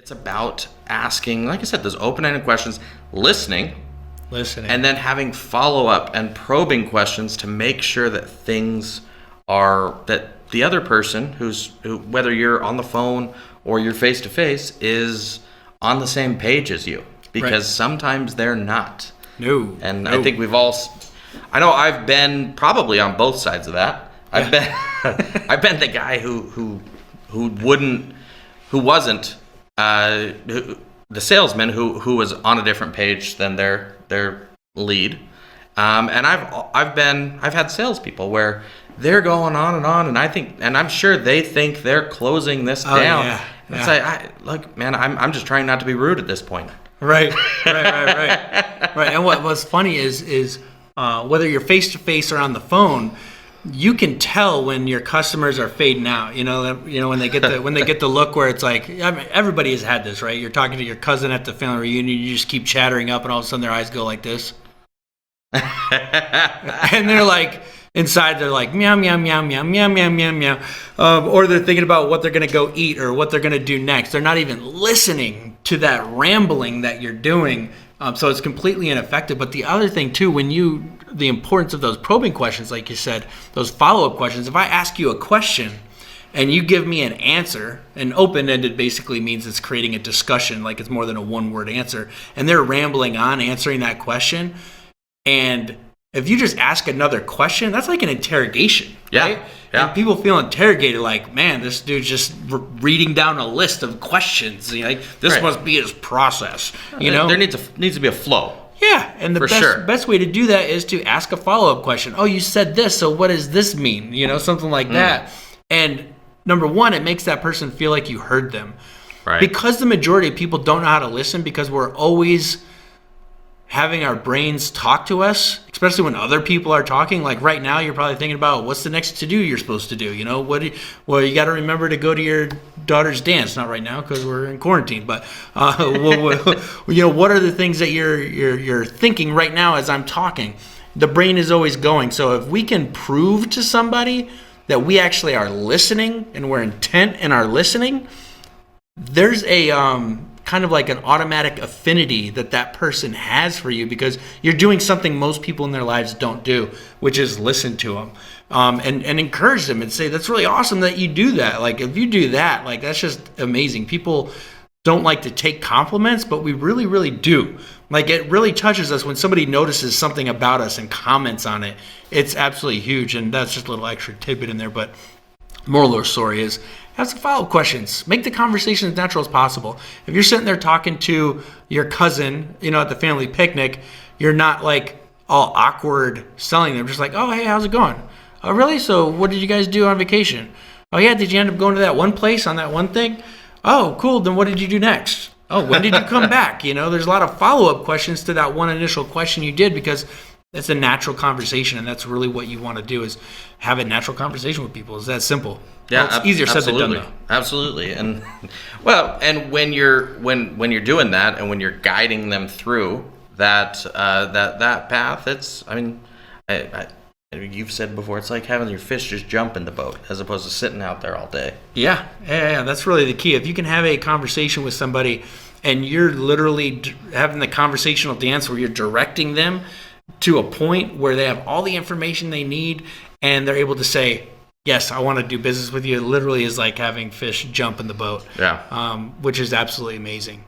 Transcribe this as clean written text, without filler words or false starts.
It's about asking, like I said, those open-ended questions, listening, and then having follow-up and probing questions to make sure that that the other person who, whether you're on the phone or you're face-to-face, is on the same page as you. Because sometimes they're not. No. And I think I know I've been probably on both sides of that. I've been the guy who wasn't the salesman who was on a different page than their lead. And I've had salespeople where they're going on, and I'm sure they think they're closing this down. Yeah. It's like, look, man, I'm just trying not to be rude at this point. Right. And what's funny is whether you're face to face or on the phone, you can tell when your customers are fading out. You know when they get the look where it's like, I mean, everybody has had this, right? You're talking to your cousin at the family reunion, you just keep chattering up, and all of a sudden their eyes go like this, and they're like, inside they're like meow meow meow meow meow meow meow meow, or they're thinking about what they're gonna go eat or what they're gonna do next. They're not even listening to that rambling that you're doing, so it's completely ineffective. But the other thing too, the importance of those probing questions, like you said, those follow-up questions. If I ask you a question and you give me an answer, and open-ended basically means it's creating a discussion, like it's more than a one-word answer, and they're rambling on answering that question, and if you just ask another question, that's like an interrogation, right? Yeah. And people feel interrogated, like, man, this dude's just reading down a list of questions. You know, like, this must be his process. You know, there needs to be a flow. Yeah, and the best way to do that is to ask a follow-up question. Oh, you said this, so what does this mean? You know, something like that. And number one, it makes that person feel like you heard them. Right. Because the majority of people don't know how to listen, because we're always having our brains talk to us, especially when other people are talking. Like right now, you're probably thinking about what's the next to-do you're supposed to do. You know, you got to remember to go to your daughter's dance. Not right now because we're in quarantine, but you know, what are the things that you're thinking right now as I'm talking? The brain is always going. So if we can prove to somebody that we actually are listening and we're intent in our listening, there's a kind of like an automatic affinity that person has for you, because you're doing something most people in their lives don't do, which is listen to them and encourage them and say, that's really awesome that you do that. Like, if you do that, like, that's just amazing. People don't like to take compliments, but we really, really do. Like, it really touches us when somebody notices something about us and comments on it. It's absolutely huge, and that's just a little extra tidbit in there. But moral of the story is, have some follow-up questions. Make the conversation as natural as possible. If you're sitting there talking to your cousin, you know, at the family picnic, you're not like all awkward selling them. Just like, oh, hey, how's it going? Oh, really? So what did you guys do on vacation? Oh, yeah, did you end up going to that one place on that one thing? Oh, cool. Then what did you do next? Oh, when did you come back? You know, there's a lot of follow-up questions to that one initial question you did, because it's a natural conversation, and that's really what you want to do, is have a natural conversation with people. It's that simple. Yeah, well, it's easier said than done, though. Absolutely. And and when you're doing that, and when you're guiding them through that path, it's, I mean, you've said before, it's like having your fish just jump in the boat as opposed to sitting out there all day. Yeah, that's really the key. If you can have a conversation with somebody and you're literally having the conversational dance where you're directing them to a point where they have all the information they need and they're able to say, yes, I want to do business with you. It literally is like having fish jump in the boat. Yeah. Which is absolutely amazing.